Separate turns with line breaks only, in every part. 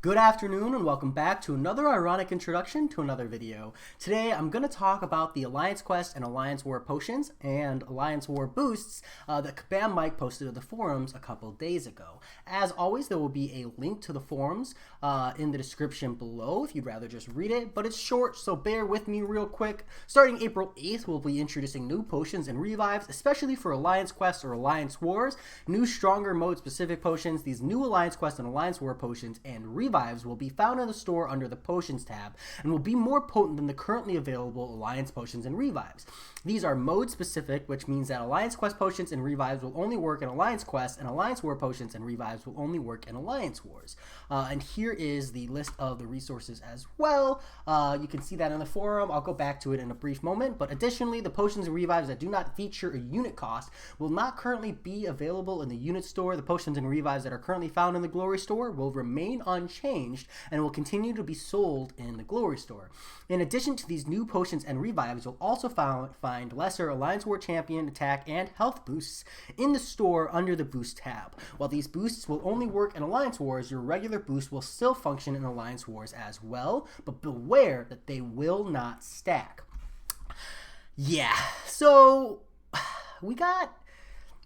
Good afternoon and welcome back to another ironic introduction to another video. Today I'm going to talk about the Alliance Quest and Alliance War potions and Alliance War boosts that Kabam Mike posted to the forums a couple days ago. As always, there will be a link to the forums in the description below if you'd rather just read it, but it's short, so bear with me real quick. Starting April 8th, we'll be introducing new potions and revives, especially for Alliance Quest or Alliance Wars, new stronger mode specific potions. These new Alliance Quest and Alliance War potions and revives will be found in the store under the Potions tab and will be more potent than the currently available Alliance potions and revives. These are mode specific, which means that Alliance Quest potions and revives will only work in Alliance Quest, and Alliance War potions and revives will only work in Alliance Wars. And here is the list of the resources as well. You can see that in the forum. I'll go back to it in a brief moment, but additionally, the potions and revives that do not feature a unit cost will not currently be available in the unit store. The potions and revives that are currently found in the Glory store will remain unchanged and will continue to be sold in the Glory store. In addition to these new potions and revives, you'll also find lesser Alliance War champion attack and health boosts in the store under the boost tab. While these boosts will only work in Alliance Wars, your regular boost will still function in Alliance Wars as well, but beware that they will not stack. Yeah, so we got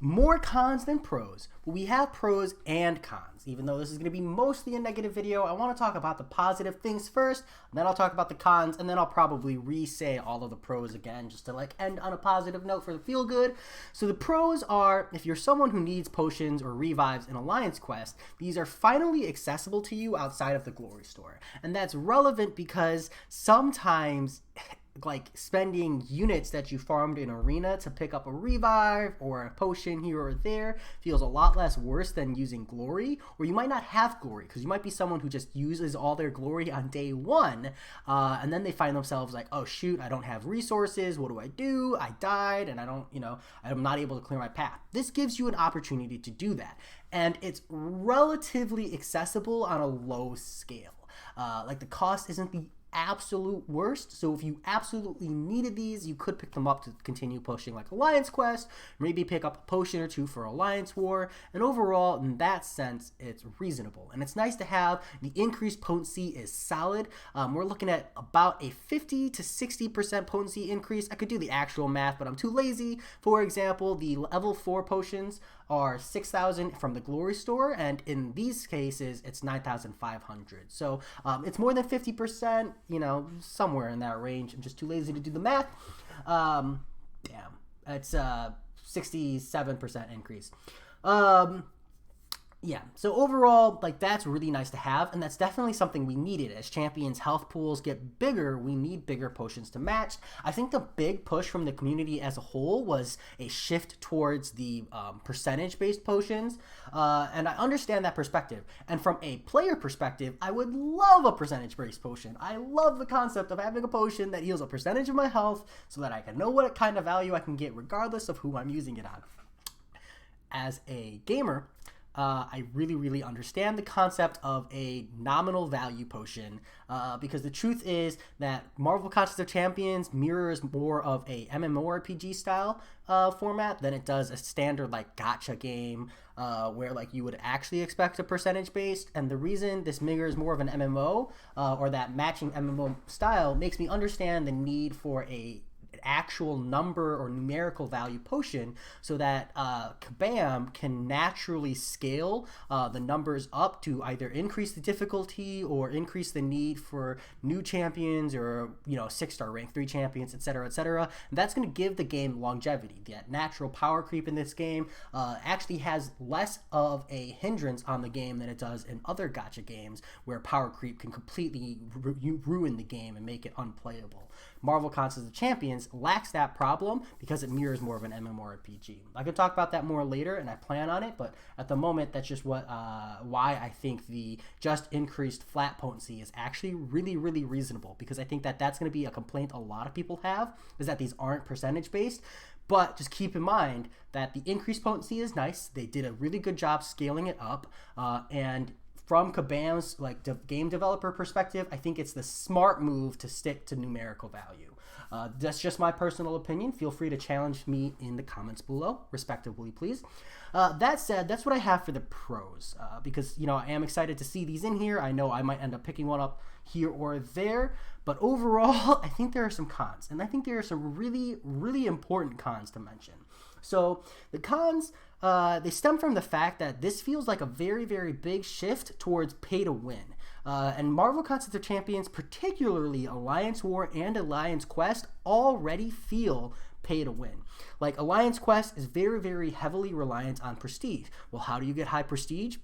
more cons than pros, but we have pros and cons. Even though this is going to be mostly a negative video, I want to talk about the positive things first, and then I'll talk about the cons, and then I'll probably re-say all of the pros again just to end on a positive note for the feel good. So the pros are, if you're someone who needs potions or revives in Alliance Quest, these are finally accessible to you outside of the Glory store. And that's relevant because sometimes spending units that you farmed in Arena to pick up a revive or a potion here or there feels a lot less worse than using Glory, or you might not have Glory because you might be someone who just uses all their Glory on day one, and then they find themselves like, oh shoot, I don't have resources, what do? I died and I'm not able to clear my path. This gives you an opportunity to do that, and it's relatively accessible on a low scale. The cost isn't the absolute worst, so if you absolutely needed these, you could pick them up to continue pushing like Alliance Quest, maybe pick up a potion or two for Alliance War, and overall, in that sense, it's reasonable. And it's nice to have. The increased potency is solid. We're looking at about a 50 to 60% potency increase. I could do the actual math, but I'm too lazy. For example, the level 4 potions are 6,000 from the Glory store, and in these cases, it's 9,500. So it's more than 50%, somewhere in that range. I'm just too lazy to do the math. It's 67% increase. Yeah, so overall, that's really nice to have, and that's definitely something we needed. As champions' health pools get bigger, we need bigger potions to match. I think the big push from the community as a whole was a shift towards the percentage-based potions, and I understand that perspective. And from a player perspective, I would love a percentage-based potion. I love the concept of having a potion that heals a percentage of my health so that I can know what kind of value I can get regardless of who I'm using it on. As a gamer, I really understand the concept of a nominal value potion because the truth is that Marvel Contest of Champions mirrors more of a MMORPG style format than it does a standard gacha game where you would actually expect a percentage based. And the reason this mirrors more of an MMO or that matching MMO style makes me understand the need for a actual number or numerical value potion so that Kabam can naturally scale the numbers up to either increase the difficulty or increase the need for new champions or 6-star rank 3 champions, etc. etc. And that's going to give the game longevity. That natural power creep in this game actually has less of a hindrance on the game than it does in other gacha games where power creep can completely ruin the game and make it unplayable. Marvel Contest of Champions lacks that problem because it mirrors more of an MMORPG. I could talk about that more later, and I plan on it, but at the moment, that's just why I think the just increased flat potency is actually really reasonable, because I think that that's going to be a complaint a lot of people have, is that these aren't percentage-based. But just keep in mind that the increased potency is nice. They did a really good job scaling it up, and from Kabam's like game developer perspective, I think it's the smart move to stick to numerical value. That's just my personal opinion. Feel free to challenge me in the comments below, respectively, please. That said, that's what I have for the pros, because, you know, I am excited to see these in here. I know I might end up picking one up here or there, but overall, I think there are some cons, and I think there are some really, really important cons to mention. So the cons, they stem from the fact that this feels like a very, very big shift towards pay to win. And Marvel Contest of Champions, particularly Alliance War and Alliance Quest, already feel pay to win. Like, Alliance Quest is very, very heavily reliant on prestige. Well, how do you get high prestige?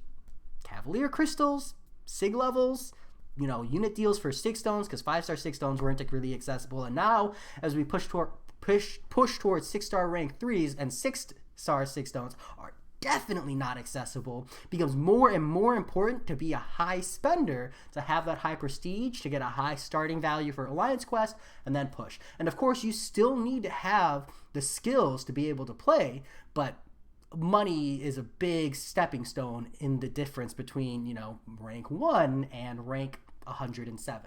Cavalier crystals, sig levels, you know, unit deals for 6 stones, because 5-star 6 stones weren't really accessible. And now, as we push towards 6-star rank 3s, and 6-star 6 stones are definitely not accessible, becomes more and more important to be a high spender, to have that high prestige, to get a high starting value for Alliance Quest, and then push. And of course, you still need to have the skills to be able to play, but money is a big stepping stone in the difference between, you know, rank 1 and rank 107.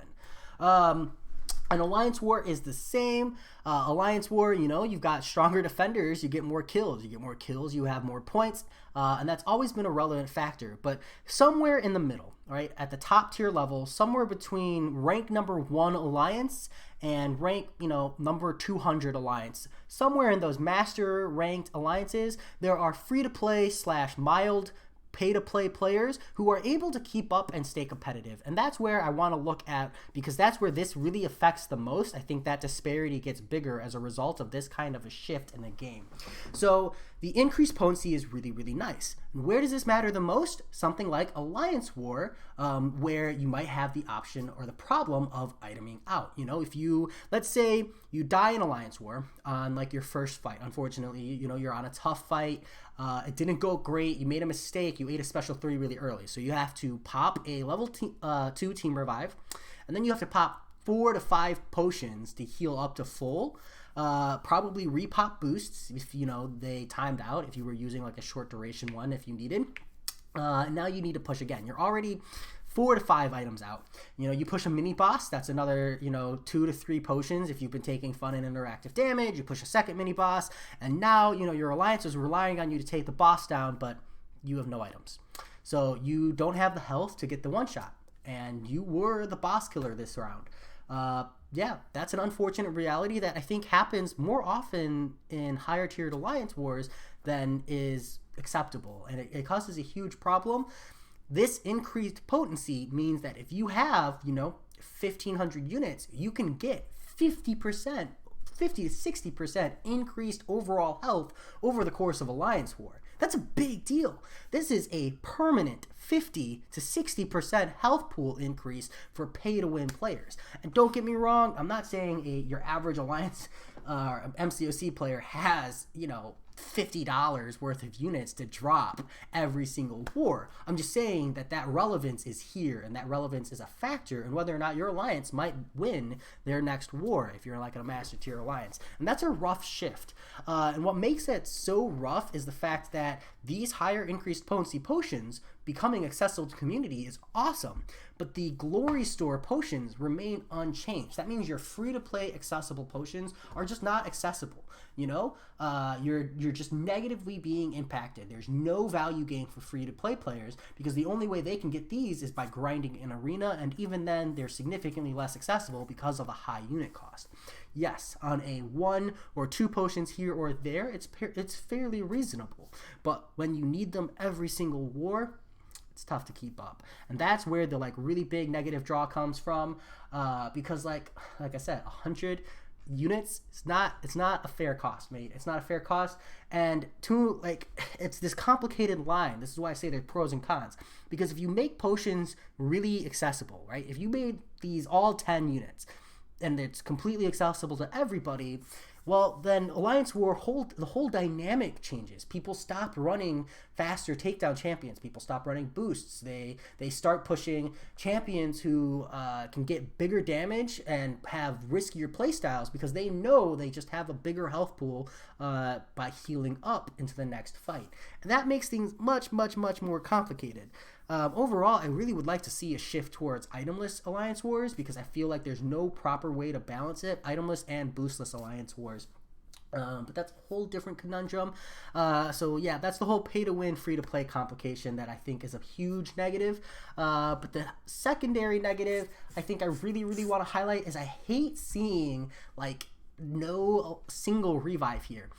And Alliance War is the same. Alliance War, you know, you've got stronger defenders, you get more kills. You get more kills, you have more points, and that's always been a relevant factor. But somewhere in the middle, right, at the top tier level, somewhere between rank number 1 Alliance and rank, you know, number 200 Alliance, somewhere in those master ranked alliances, there are free-to-play / mild pay-to-play players who are able to keep up and stay competitive. And that's where I want to look at, because that's where this really affects the most. I think that disparity gets bigger as a result of this kind of a shift in the game. So the increased potency is really, really nice. And where does this matter the most? Something like Alliance War, where you might have the option or the problem of iteming out. You know, if you, let's say you die in Alliance War on like your first fight, unfortunately, you know, you're on a tough fight, it didn't go great, you made a mistake, you ate a special 3 really early, so you have to pop a level 2 team revive, and then you have to pop 4 to 5 potions to heal up to full. Probably repop boosts if, you know, they timed out, if you were using like a short duration one if you needed. Now you need to push again. You're already 4 to 5 items out. You know, you push a mini boss, that's another, you know, 2 to 3 potions if you've been taking fun and interactive damage. You push a second mini boss, and now, you know, your alliance is relying on you to take the boss down, but you have no items. So you don't have the health to get the one shot, and you were the boss killer this round. Yeah, that's an unfortunate reality that I think happens more often in higher tiered Alliance Wars than is acceptable, and it causes a huge problem. This increased potency means that if you have, you know, 1,500 units, you can get 50%, 50 to 60% increased overall health over the course of Alliance War. That's a big deal. This is a permanent 50 to 60% health pool increase for pay-to-win players. And don't get me wrong, I'm not saying your average Alliance MCOC player has, you know, $50 worth of units to drop every single war. I'm just saying that that relevance is here, and that relevance is a factor in whether or not your alliance might win their next war if you're like a master tier alliance. And that's a rough shift. And what makes it so rough is the fact that these higher increased potency potions becoming accessible to community is awesome, but the Glory Store potions remain unchanged. That means your free-to-play accessible potions are just not accessible. You know, you're just negatively being impacted. There's no value gain for free-to-play players because the only way they can get these is by grinding in arena, and even then they're significantly less accessible because of the high unit cost. Yes, on a 1 or 2 potions here or there, it's fairly reasonable, but when you need them every single war, it's tough to keep up. And that's where the like really big negative draw comes from, because like I said, 100 units, it's not a fair cost, mate. It's not a fair cost. And it's this complicated line. This is why I say there's pros and cons, because if you make potions really accessible, right, if you made these all 10 units and it's completely accessible to everybody, well, then Alliance War, the whole dynamic changes. People stop running faster takedown champions. People stop running boosts. They start pushing champions who can get bigger damage and have riskier playstyles because they know they just have a bigger health pool by healing up into the next fight. And that makes things much, much, much more complicated. Overall, I really would like to see a shift towards itemless Alliance Wars because I feel like there's no proper way to balance it, itemless and boostless Alliance Wars. But that's a whole different conundrum. So yeah, that's the whole pay-to-win, free-to-play complication that I think is a huge negative. But the secondary negative I think I really want to highlight is I hate seeing like no single revive here.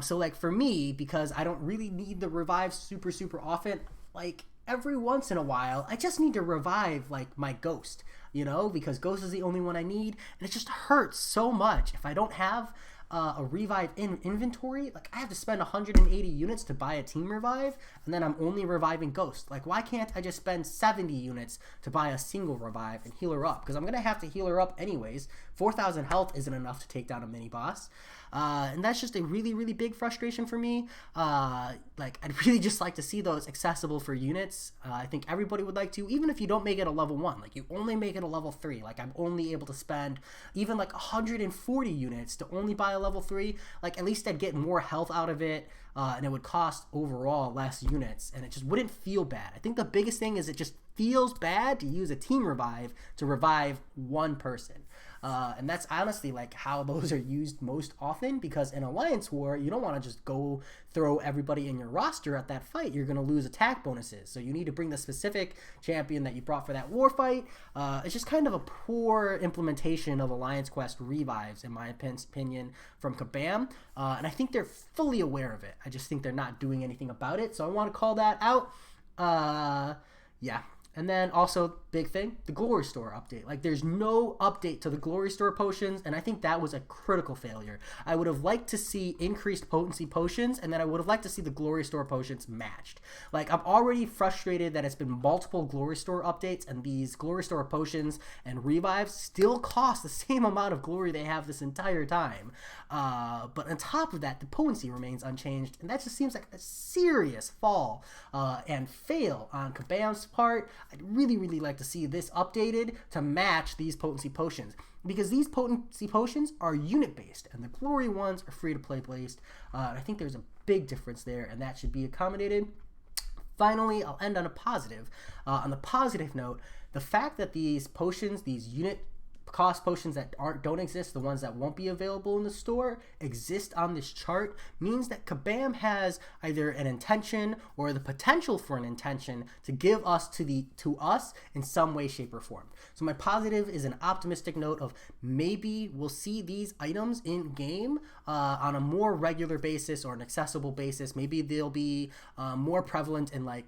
So like for me, because I don't really need the revive super often, like every once in a while I just need to revive like my ghost, you know, because ghost is the only one I need, and it just hurts so much if I don't have a revive in inventory. Like I have to spend 180 units to buy a team revive, and then I'm only reviving ghost. Like why can't I just spend 70 units to buy a single revive and heal her up? Because I'm gonna have to heal her up anyways. 4,000 health isn't enough to take down a mini boss, and that's just a really big frustration for me. Like I'd really just like to see those accessible for units. I think everybody would like to, even if you don't make it a level 1, like you only make it a level 3. Like I'm only able to spend even like 140 units to only buy a level 3. Like at least I'd get more health out of it, and it would cost overall less units, and it just wouldn't feel bad. I think the biggest thing is it just feels bad to use a team revive to revive one person. And that's honestly like how those are used most often, because in Alliance War, you don't want to just go throw everybody in your roster at that fight. You're going to lose attack bonuses. So you need to bring the specific champion that you brought for that war fight. It's just kind of a poor implementation of Alliance Quest revives, in my opinion, from Kabam. And I think they're fully aware of it. I just think they're not doing anything about it. So I want to call that out. Yeah. And then also, big thing, the Glory Store update. Like, there's no update to the Glory Store potions, and I think that was a critical failure. I would have liked to see increased potency potions, and then I would have liked to see the Glory Store potions matched. Like, I'm already frustrated that it's been multiple Glory Store updates, and these Glory Store potions and revives still cost the same amount of glory they have this entire time. But on top of that, the potency remains unchanged, and that just seems like a serious fall and fail on Kabam's part. I'd really like to see this updated to match these potency potions, because these potency potions are unit based and the glory ones are free to play based. I think there's a big difference there, and that should be accommodated. Finally, I'll end on a positive. On the positive note, the fact that these potions, these unit cost potions that don't exist, the ones that won't be available in the store, exist on this chart, means that Kabam has either an intention or the potential for an intention to give us to us in some way, shape, or form. So my positive is an optimistic note of maybe we'll see these items in game on a more regular basis or an accessible basis. Maybe they'll be more prevalent in like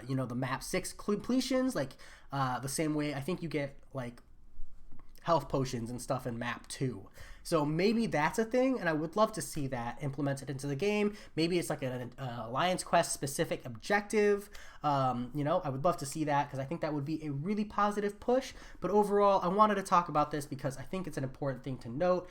you know, the map 6 completions, like the same way I think you get like health potions and stuff in map 2. So maybe that's a thing, and I would love to see that implemented into the game. Maybe it's like an Alliance Quest specific objective. You know, I would love to see that, because I think that would be a really positive push. But overall, I wanted to talk about this because I think it's an important thing to note.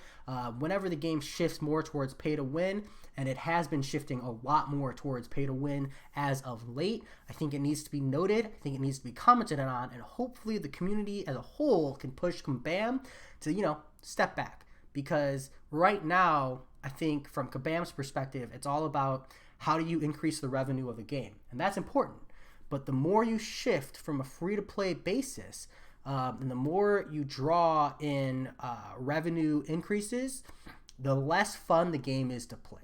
Whenever the game shifts more towards pay to win, and it has been shifting a lot more towards pay to win as of late, I think it needs to be noted. I think it needs to be commented on, and hopefully the community as a whole can push Kabam to, you know, step back. Because right now, I think from Kabam's perspective, it's all about how do you increase the revenue of the game, and that's important. But the more you shift from a free-to-play basis, and the more you draw in revenue increases, the less fun the game is to play.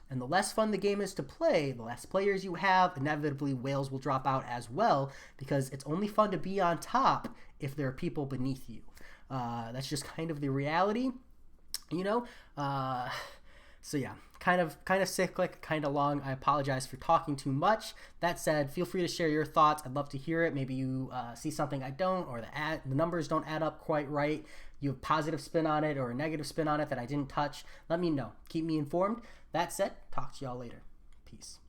And the less fun the game is to play, the less players you have, inevitably whales will drop out as well, because it's only fun to be on top if there are people beneath you. That's just kind of the reality, you know? So yeah, kind of cyclic, kind of long. I apologize for talking too much. That said, feel free to share your thoughts. I'd love to hear it. Maybe you see something I don't, or the numbers don't add up quite right. You have a positive spin on it or a negative spin on it that I didn't touch. Let me know. Keep me informed. That said, talk to y'all later. Peace.